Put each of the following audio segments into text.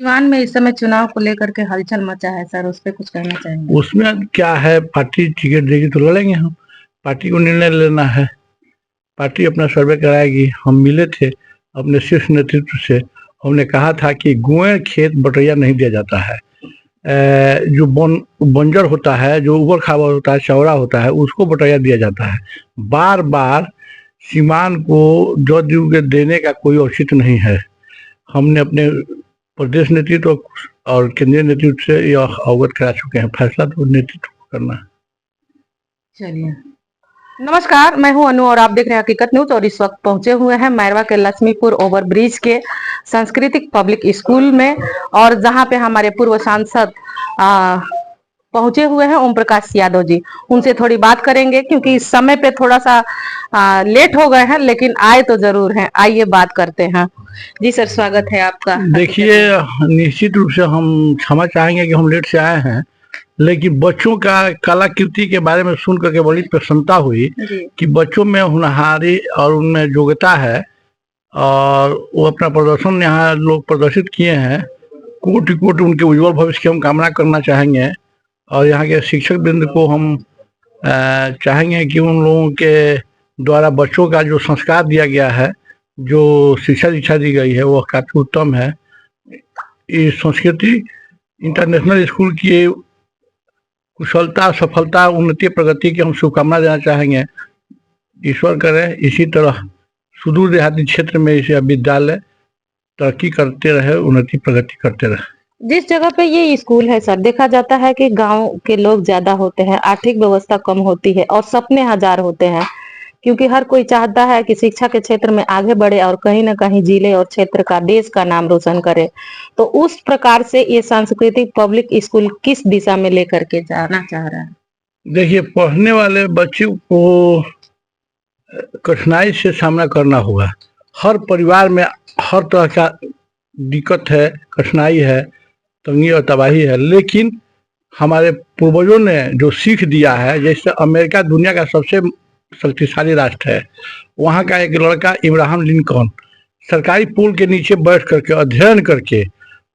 Ivan में इस समय चुनाव को लेकर के हलचल मचा है सर, उस पे कुछ कहना चाहेंगे? उसमें क्या है, पार्टी टिकट देगी तो लड़ेंगे हम। पार्टी को निर्णय लेना है, पार्टी अपना सर्वे कराएगी। हम मिले थे अपने शीर्ष नेतृत्व से, हमने कहा था कि गुए खेत बटैया नहीं दिया जाता है। जो बंजर होता है, जो उबड़ खाबड़ होता है, चौड़ा होता है, उसको बटैया दिया जाता है। बार बार सीमान को जदयू के देने का कोई औचित्य नहीं है। हमने अपने प्रदेश नेतृत्व और केंद्रीय नेतृत्व से यह अवगत करा चुके हैं। फैसला तो नेतृत्व को करना है। चलिए, नमस्कार, मैं हूं अनु और आप देख रहे हैं हकीकत न्यूज। और इस वक्त पहुंचे हुए हैं मैरवा के लक्ष्मीपुर ओवरब्रिज के सांस्कृतिक पब्लिक स्कूल में, और जहां पे हमारे पूर्व सांसद पहुंचे हुए हैं ओम प्रकाश यादव जी। उनसे थोड़ी बात करेंगे क्योंकि इस समय पे थोड़ा सा लेट हो गए हैं, लेकिन आए तो जरूर हैं। आइए बात करते हैं। जी सर, स्वागत है आपका। देखिए, निश्चित रूप से हम क्षमा चाहेंगे कि हम लेट से आए हैं, लेकिन बच्चों का कलाकृति के बारे में सुन करके बड़ी प्रसन्नता हुई कि बच्चों में होनहारी और उनमें योग्यता है, और वो अपना प्रदर्शन यहाँ लोग प्रदर्शित किए हैं। कोटि कोटि उनके उज्जवल भविष्य की हम कामना करना चाहेंगे। और यहाँ के शिक्षक वृंद को हम चाहेंगे कि उन लोगों के द्वारा बच्चों का जो संस्कार दिया गया है, जो शिक्षा दीक्षा दी गई है, वह काफ़ी उत्तम है। इस संस्कृति इंटरनेशनल स्कूल की कुशलता, सफलता, उन्नति, प्रगति की हम शुभकामना देना चाहेंगे। ईश्वर करे इसी तरह सुदूर देहाती क्षेत्र में इसे विद्यालय तरक्की करते रहे, उन्नति प्रगति करते रहे। जिस जगह पे ये स्कूल है सर, देखा जाता है कि गांव के लोग ज्यादा होते हैं, आर्थिक व्यवस्था कम होती है और सपने हजार होते हैं, क्योंकि हर कोई चाहता है कि शिक्षा के क्षेत्र में आगे बढ़े और कहीं ना कहीं जिले और क्षेत्र का, देश का नाम रोशन करे। तो उस प्रकार से ये सांस्कृतिक पब्लिक स्कूल किस दिशा में लेकर के जाना चाह रहा है? देखिए, पढ़ने वाले बच्चों को कठिनाई से सामना करना होगा। हर परिवार में हर तरह का दिक्कत है, कठिनाई है, तंगी और तबाही है, लेकिन हमारे पूर्वजों ने जो सीख दिया है, जैसे अमेरिका दुनिया का सबसे शक्तिशाली राष्ट्र है, वहाँ का एक लड़का इब्राहिम लिंकन सरकारी पुल के नीचे बैठ करके अध्ययन करके,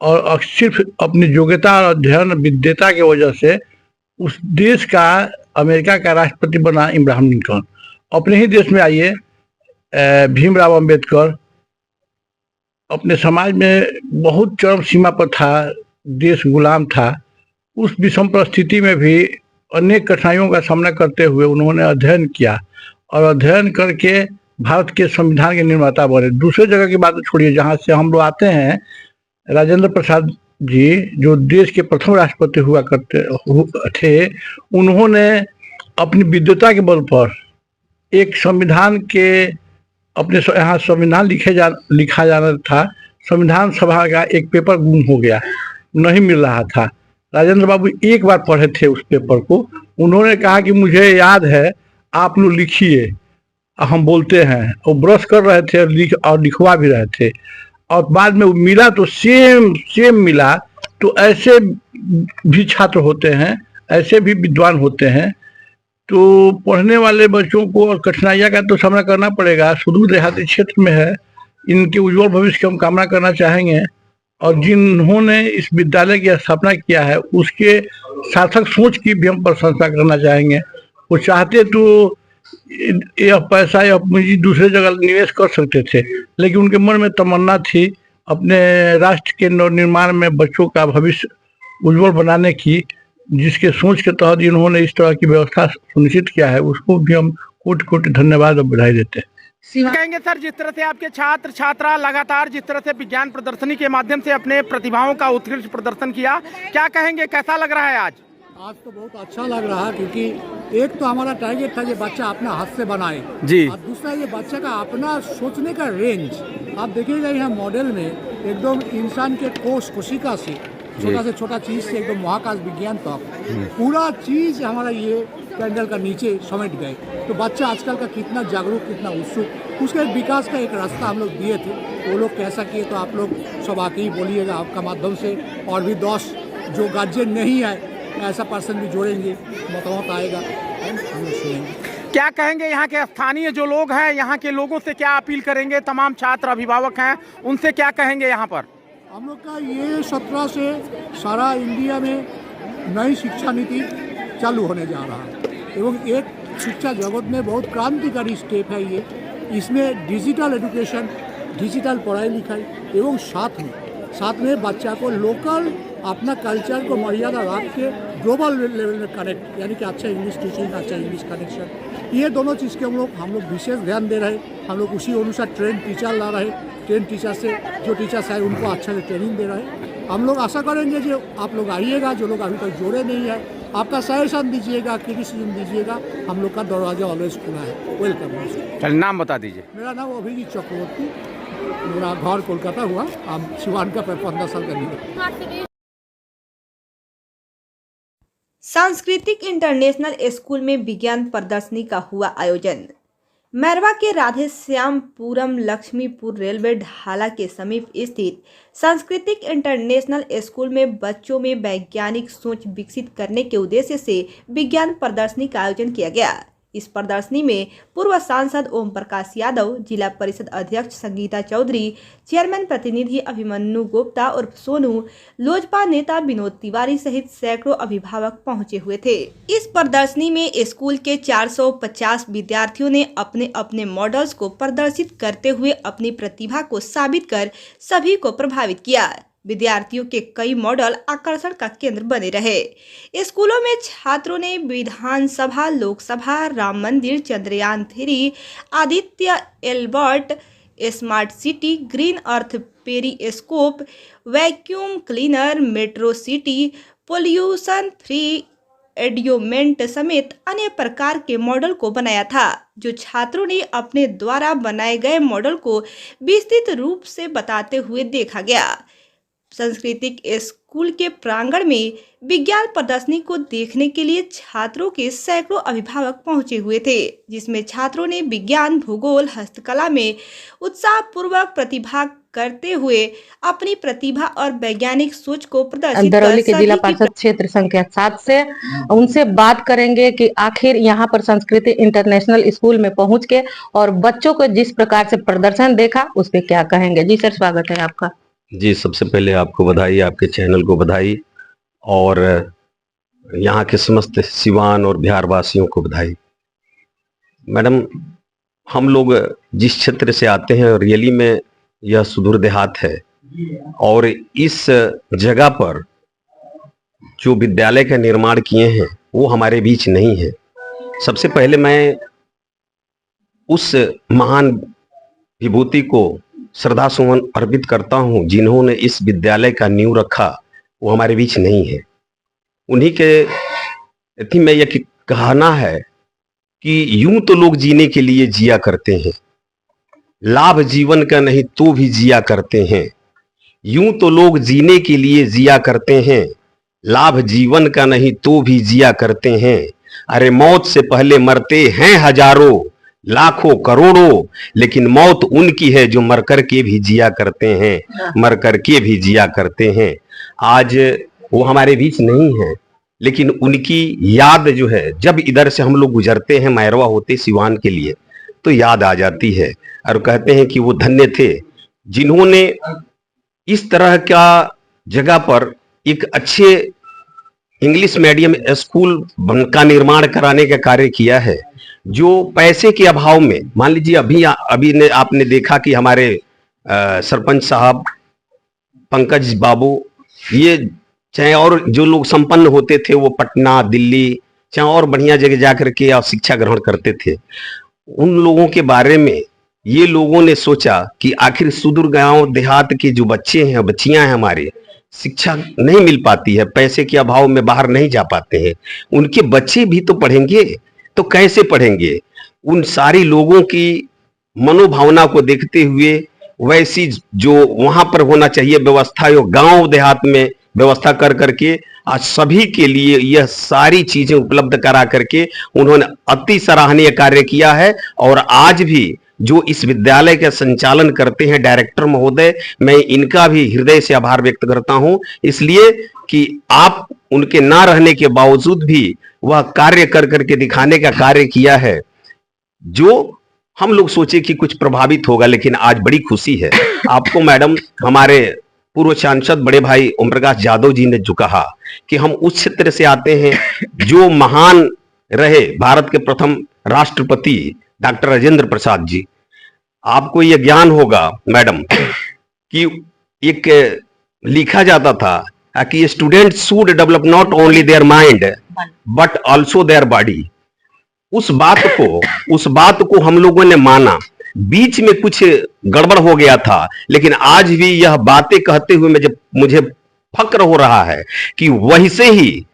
और सिर्फ अपनी योग्यता और अध्ययन विद्यता की वजह से उस देश का, अमेरिका का राष्ट्रपति बना इब्राहिम लिंकन। अपने ही देश में आइए, भीमराव अंबेडकर अपने समाज में बहुत चरम सीमा पर था, देश गुलाम था। उस विषम परिस्थिति में भी अनेक कठिनाइयों का सामना करते हुए उन्होंने अध्ययन किया, और अध्ययन करके भारत के संविधान के निर्माता बने। दूसरे जगह की बात छोड़िए, जहाँ से हम लोग आते हैं, राजेंद्र प्रसाद जी जो देश के प्रथम राष्ट्रपति हुआ करते थे, उन्होंने अपनी विद्वता के बल पर एक संविधान के, अपने यहाँ संविधान लिखा जाना था, संविधान सभा का एक पेपर गुम हो गया, नहीं मिल रहा था। राजेंद्र बाबू एक बार पढ़े थे उस पेपर को, उन्होंने कहा कि मुझे याद है, आप लोग लिखिए, हम बोलते हैं। वो ब्रश कर रहे थे और लिखवा भी रहे थे, और बाद में मिला तो सेम मिला। तो ऐसे भी छात्र होते हैं, ऐसे भी विद्वान होते हैं। तो पढ़ने वाले बच्चों को और कठिनाइयाँ का तो सामना करना पड़ेगा, सुदूर देहाती क्षेत्र में है। इनके उज्जवल भविष्य की हम कामना करना चाहेंगे, और जिन्होंने इस विद्यालय की स्थापना किया है उसके सार्थक सोच की भी हम प्रशंसा करना चाहेंगे। वो चाहते तो यह पैसा या पूंजी दूसरे जगह निवेश कर सकते थे, लेकिन उनके मन में तमन्ना थी अपने राष्ट्र के नवनिर्माण में बच्चों का भविष्य उज्जवल बनाने की, जिसके सोच के तहत इन्होंने इस तरह की व्यवस्था सुनिश्चित किया है। उसको भी हम कोटि कोटि धन्यवाद और बधाई देते हैं। कहेंगे सर, जिस तरह से आपके छात्र छात्रा लगातार जिस तरह से विज्ञान प्रदर्शनी के माध्यम से अपने प्रतिभाओं का उत्कृष्ट प्रदर्शन किया, क्या कहेंगे, कैसा लग रहा है आज? आज तो बहुत अच्छा लग रहा है, क्योंकि एक तो हमारा टारगेट था कि बच्चा अपना हाथ से बनाए जी, और दूसरा ये बच्चे का अपना सोचने का रेंज। आप देखिएगा यहाँ मॉडल में एकदम इंसान के कोशिका से, छोटा से छोटा चीज से एकदम महाकाश विज्ञान तक पूरा चीज हमारा ये कैंडल का नीचे समेट गए। तो बच्चा आजकल का कितना जागरूक, कितना उत्सुक, उसके विकास का एक रास्ता हम लोग दिए थे। वो लोग कैसा किए तो आप लोग सब आके ही बोलिएगा आपका माध्यम से, और भी 10 जो गार्जियन नहीं है ऐसा पर्सन भी जोड़ेंगे, मतामत आएगा, हम लोग सुनेंगे। क्या कहेंगे यहाँ के स्थानीय जो लोग हैं, यहाँ के लोगों से क्या अपील करेंगे? तमाम छात्र अभिभावक हैं, उनसे क्या कहेंगे यहाँ पर? हम लोग का ये 17 से सारा इंडिया में नई शिक्षा नीति चालू होने जा रहा है एवं एक शिक्षा जगत में बहुत क्रांतिकारी स्टेप है ये। इसमें डिजिटल एजुकेशन, डिजिटल पढ़ाई लिखाई एवं साथ में बच्चा को लोकल अपना कल्चर को मर्यादा रख के ग्लोबल लेवल में कनेक्ट, यानी कि अच्छा इंग्लिश टीचिंग, अच्छा इंग्लिश कनेक्शन, ये दोनों चीज़ के हम लोग विशेष ध्यान दे रहे हैं। हम लोग उसी अनुसार ट्रेन टीचर ला रहे हैं, ट्रेन टीचर से जो टीचर्स आए उनको अच्छा से ट्रेनिंग दे रहे हैं। हम लोग आशा करेंगे जो आप लोग आइएगा, जो लोग अभी तक जोड़े नहीं है, आपका सजेशन दीजिएगा, क्रिटिसिज्म दीजिएगा, हम लोग का दरवाजा ऑलवेज खुला है। वेलकम। चल नाम बता दीजिए। मेरा नाम अभिजीत चक्रवर्ती, मेरा घर कोलकाता हुआ, हम सिवान का 15 साल का निवासी। सांस्कृतिक इंटरनेशनल स्कूल में विज्ञान प्रदर्शनी का हुआ आयोजन। मैरवा के राधे श्यामपुरम लक्ष्मीपुर रेलवे ढाला के समीप स्थित सांस्कृतिक इंटरनेशनल स्कूल में बच्चों में वैज्ञानिक सोच विकसित करने के उद्देश्य से विज्ञान प्रदर्शनी का आयोजन किया गया। इस प्रदर्शनी में पूर्व सांसद ओम प्रकाश यादव, जिला परिषद अध्यक्ष संगीता चौधरी, चेयरमैन प्रतिनिधि अभिमन्यु गुप्ता उर्फ सोनू, लोजपा नेता विनोद तिवारी सहित सैकड़ों अभिभावक पहुंचे हुए थे। इस प्रदर्शनी में स्कूल के 450 विद्यार्थियों ने अपने अपने मॉडल्स को प्रदर्शित करते हुए अपनी प्रतिभा को साबित कर सभी को प्रभावित किया। विद्यार्थियों के कई मॉडल आकर्षण का केंद्र बने रहे। स्कूलों में छात्रों ने विधानसभा, लोकसभा, राम मंदिर, चंद्रयान 3, आदित्य एल्बर्ट, smart city, green earth periscope, vacuum cleaner, metro city, pollution free एडियोमेंट समेत अन्य प्रकार के मॉडल को बनाया था, जो छात्रों ने अपने द्वारा बनाए गए मॉडल को विस्तृत रूप से बताते हुए देखा गया। सांस्कृतिक स्कूल के प्रांगण में विज्ञान प्रदर्शनी को देखने के लिए छात्रों के सैकड़ों अभिभावक पहुंचे हुए थे, जिसमें छात्रों ने विज्ञान, भूगोल, हस्तकला में उत्साहपूर्वक प्रतिभाग करते हुए अपनी प्रतिभा और वैज्ञानिक सोच को प्रदर्शित दरौली के जिला परिषद क्षेत्र संख्या 7 से उनसे बात करेंगे कि आखिर यहाँ पर संस्कृति इंटरनेशनल स्कूल में पहुंच के और बच्चों को जिस प्रकार से प्रदर्शन देखा उस पर क्या कहेंगे। जी सर, स्वागत है आपका। जी, सबसे पहले आपको बधाई, आपके चैनल को बधाई और यहाँ के समस्त सिवान और बिहार वासियों को बधाई। मैडम, हम लोग जिस क्षेत्र से आते हैं रियली में यह सुदूर देहात है और इस जगह पर जो विद्यालय का निर्माण किए हैं वो हमारे बीच नहीं है। सबसे पहले मैं उस महान विभूति को श्रद्धा सुमन अर्पित करता हूं जिन्होंने इस विद्यालय का नींव रखा, वो हमारे बीच नहीं है। उन्हीं के थी में यह कहना है कि यूं तो लोग जीने के लिए जिया करते हैं, लाभ जीवन का नहीं तो भी जिया करते हैं। यूं तो लोग जीने के लिए जिया करते हैं, लाभ जीवन का नहीं तो भी जिया करते हैं। अरे मौत से पहले मरते हैं हजारों, लाखों, करोड़ों, लेकिन मौत उनकी है जो मर कर के भी जिया करते हैं, मर कर के भी जिया करते हैं। आज वो हमारे बीच नहीं है, लेकिन उनकी याद जो है, जब इधर से हम लोग गुजरते हैं मैरवा होते सिवान के लिए, तो याद आ जाती है और कहते हैं कि वो धन्य थे जिन्होंने इस तरह का जगह पर एक अच्छे इंग्लिश मीडियम स्कूल का निर्माण कराने का कार्य किया है। जो पैसे के अभाव में, मान लीजिए अभी ने आपने देखा कि हमारे सरपंच साहब पंकज बाबू, ये चाहे और जो लोग संपन्न होते थे वो पटना, दिल्ली, चाहे और बढ़िया जगह जाकर के आप शिक्षा ग्रहण करते थे। उन लोगों के बारे में ये लोगों ने सोचा कि आखिर सुदूर गांव देहात के जो बच्चे हैं, बच्चियां हैं हमारे, शिक्षा नहीं मिल पाती है, पैसे के अभाव में बाहर नहीं जा पाते हैं, उनके बच्चे भी तो पढ़ेंगे, तो कैसे पढ़ेंगे? उन सारी लोगों की मनोभावना को देखते हुए वैसी जो वहां पर होना चाहिए व्यवस्था, यो गांव देहात में व्यवस्था कर करके आज सभी के लिए यह सारी चीजें उपलब्ध करा करके उन्होंने अति सराहनीय कार्य किया है। और आज भी जो इस विद्यालय का संचालन करते हैं डायरेक्टर महोदय, मैं इनका भी हृदय से आभार व्यक्त करता हूं, इसलिए कि आप उनके ना रहने के बावजूद भी वह कार्य कर करके दिखाने का कार्य किया है, जो हम लोग सोचे कि कुछ प्रभावित होगा, लेकिन आज बड़ी खुशी है। आपको मैडम हमारे पूर्व सांसद बड़े भाई ओम प्रकाश यादव जी ने जो कहा कि हम उस क्षेत्र से आते हैं जो महान रहे, भारत के प्रथम राष्ट्रपति डॉक्टर राजेंद्र प्रसाद जी। आपको यह ज्ञान होगा मैडम कि एक लिखा जाता था कि student should develop not only their mind but also their body. उस बात को हम लोगों ने माना। बीच में कुछ गड़बड़ हो गया था, लेकिन आज भी यह बातें कहते हुए मुझे फक्र हो रहा है कि वैसे ही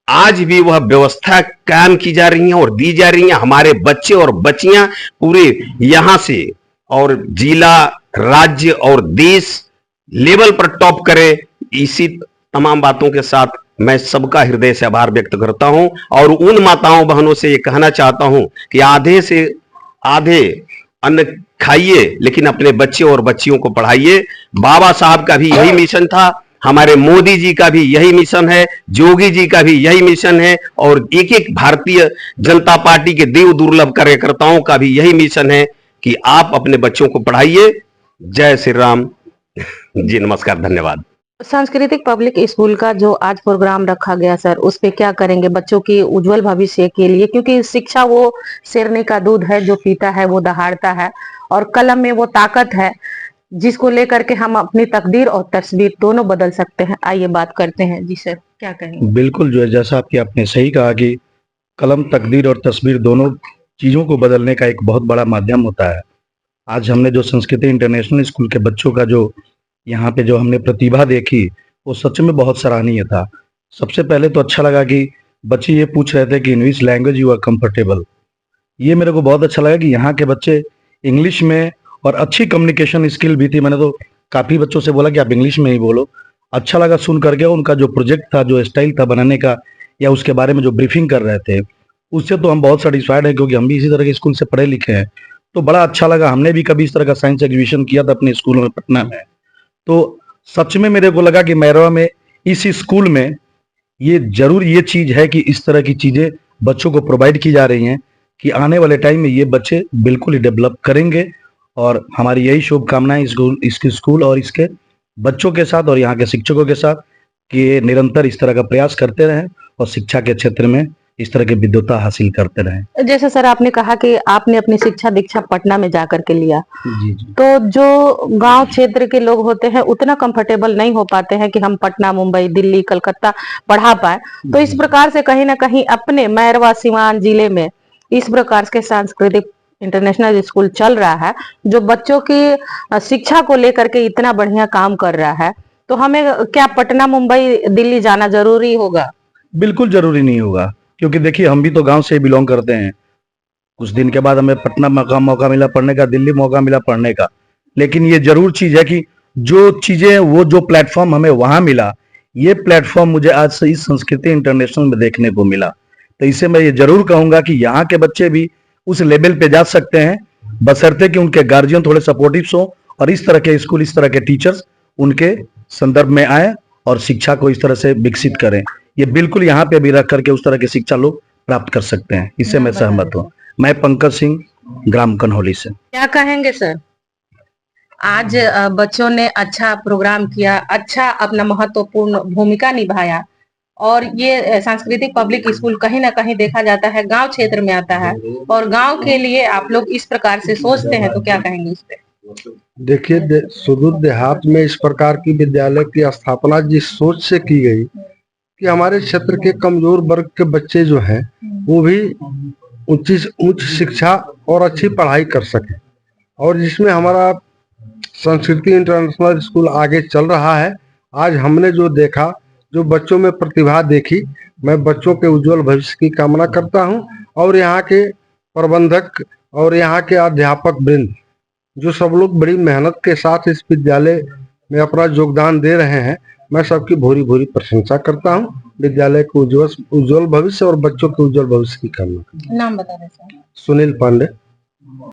आज भी वह व्यवस्था कायम की जा रही है और दी जा रही है। हमारे बच्चे और बच्चियां पूरे यहां से और जिला, राज्य और देश लेवल पर टॉप करें। इसी तमाम बातों के साथ मैं सबका हृदय से आभार व्यक्त करता हूं और उन माताओं बहनों से ये कहना चाहता हूं कि आधे से आधे अन्न खाइए, लेकिन अपने बच्चे और बच्चियों को पढ़ाइए। बाबा साहब का भी यही मिशन था, हमारे मोदी जी का भी यही मिशन है, योगी जी का भी यही मिशन है और एक एक भारतीय जनता पार्टी के देव दुर्लभ कार्यकर्ताओं का भी यही मिशन है कि आप अपने बच्चों को पढ़ाइए। जय श्री राम जी, नमस्कार, धन्यवाद। सांस्कृतिक पब्लिक स्कूल का जो आज प्रोग्राम रखा गया सर, उस पे क्या करेंगे बच्चों की उज्जवल भविष्य के लिए? क्योंकि शिक्षा वो शेरनी का दूध है, जो पीता है वो दहाड़ता है और कलम में वो ताकत है जिसको लेकर के हम अपनी तकदीर और तस्वीर दोनों बदल सकते हैं। आइए बात करते हैं। जी सर, क्या कहेंगे? बिल्कुल, जो है जैसा आपने सही कहा कि कलम, तकदीर और तस्वीर दोनों चीज़ों को बदलने का एक बहुत बड़ा माध्यम होता है। आज हमने जो संस्कृति इंटरनेशनल स्कूल के बच्चों का जो यहाँ पे जो हमने प्रतिभा देखी, वो सच में बहुत सराहनीय था। सबसे पहले तो अच्छा लगा कि बच्चे ये पूछ रहे थे कि in which language you are comfortable. ये मेरे को बहुत अच्छा लगा कि यहाँ के बच्चे इंग्लिश में, और अच्छी कम्युनिकेशन स्किल भी थी। मैंने तो काफ़ी बच्चों से बोला कि आप इंग्लिश में ही बोलो। अच्छा लगा सुन करके। उनका जो प्रोजेक्ट था, जो स्टाइल था बनाने का, या उसके बारे में जो ब्रीफिंग कर रहे थे, उससे तो हम बहुत सेटिस्फाइड हैं, क्योंकि हम भी इसी तरह के स्कूल से पढ़े लिखे हैं। तो बड़ा अच्छा लगा। हमने भी कभी इस तरह का साइंस एग्जीबिशन किया था अपने स्कूल में, पटना में। तो सच में मेरे को लगा कि मैरवा में इस स्कूल में ये जरूर ये चीज है कि इस तरह की चीजें बच्चों को प्रोवाइड की जा रही हैं कि आने वाले टाइम में ये बच्चे बिल्कुल ही डेवलप करेंगे। और हमारी यही शुभकामनाएं इसके स्कूल और इसके बच्चों के साथ और यहाँ के शिक्षकों के साथ कि ये निरंतर इस तरह का प्रयास करते रहें और शिक्षा के क्षेत्र में इस तरह की विद्वता हासिल करते रहें। जैसे सर आपने कहा कि आपने अपनी शिक्षा दीक्षा पटना में जाकर के लिया, जी जी। तो जो गांव क्षेत्र के लोग होते हैं उतना कंफर्टेबल नहीं हो पाते हैं कि हम पटना, मुंबई, दिल्ली, कलकत्ता पढ़ा पाए। तो इस प्रकार से कहीं ना कहीं अपने मैरवा सीवान जिले में इस प्रकार के सांस्कृतिक इंटरनेशनल स्कूल चल रहा है, जो बच्चों की शिक्षा को लेकर के इतना बढ़िया काम कर रहा है। तो हमें क्या पटना, मुंबई, दिल्ली जाना जरूरी होगा? बिल्कुल जरूरी नहीं होगा, क्योंकि देखिए हम भी तो गांव से बिलोंग करते हैं। कुछ दिन के बाद हमें पटना मौका मिला पढ़ने का, दिल्ली मौका मिला पढ़ने का। लेकिन ये जरूर चीज है कि जो चीजें, वो जो प्लेटफॉर्म हमें वहां मिला, ये प्लेटफॉर्म मुझे आज से इस संस्कृति इंटरनेशनल में देखने को मिला। तो इसे मैं ये जरूर कहूंगा कि यहाँ के बच्चे भी उस लेवल पे जा सकते हैं, बशर्ते कि उनके गार्जियन थोड़े सपोर्टिव हो और इस तरह के स्कूल, इस तरह के टीचर्स उनके संदर्भ में आए और शिक्षा को इस तरह से विकसित करें। ये बिल्कुल यहाँ पे भी रख करके उस तरह की शिक्षा लोग प्राप्त कर सकते हैं। इससे मैं सहमत हूँ। मैं पंकज सिंह, ग्राम कन्हौली से। क्या कहेंगे सर? आज बच्चों ने अच्छा प्रोग्राम किया, अच्छा अपना महत्वपूर्ण भूमिका निभाया, और ये सांस्कृतिक पब्लिक स्कूल कहीं ना कहीं देखा जाता है गांव क्षेत्र में आता है, और गांव के लिए आप लोग इस प्रकार से सोचते हैं, तो क्या कहेंगे इस पे? देखिए, सुदूर देहात में इस प्रकार की विद्यालय की स्थापना जिस सोच से की गई कि हमारे क्षेत्र के कमजोर वर्ग के बच्चे जो हैं वो भी उच्च शिक्षा और अच्छी पढ़ाई कर सके, और जिसमें हमारा संस्कृति इंटरनेशनल स्कूल आगे चल रहा है। आज हमने जो देखा, जो बच्चों में प्रतिभा देखी, मैं बच्चों के उज्जवल भविष्य की कामना करता हूं। और यहाँ के प्रबंधक और यहाँ के अध्यापक वृंद, जो सब लोग बड़ी मेहनत के साथ इस विद्यालय में अपना योगदान दे रहे हैं, मैं सबकी भूरी भूरी प्रशंसा करता हूं। विद्यालय को उज्जवल भविष्य और बच्चों के उज्जवल भविष्य की कामना करता हूं। नाम बता दें सर। सुनील पांडे।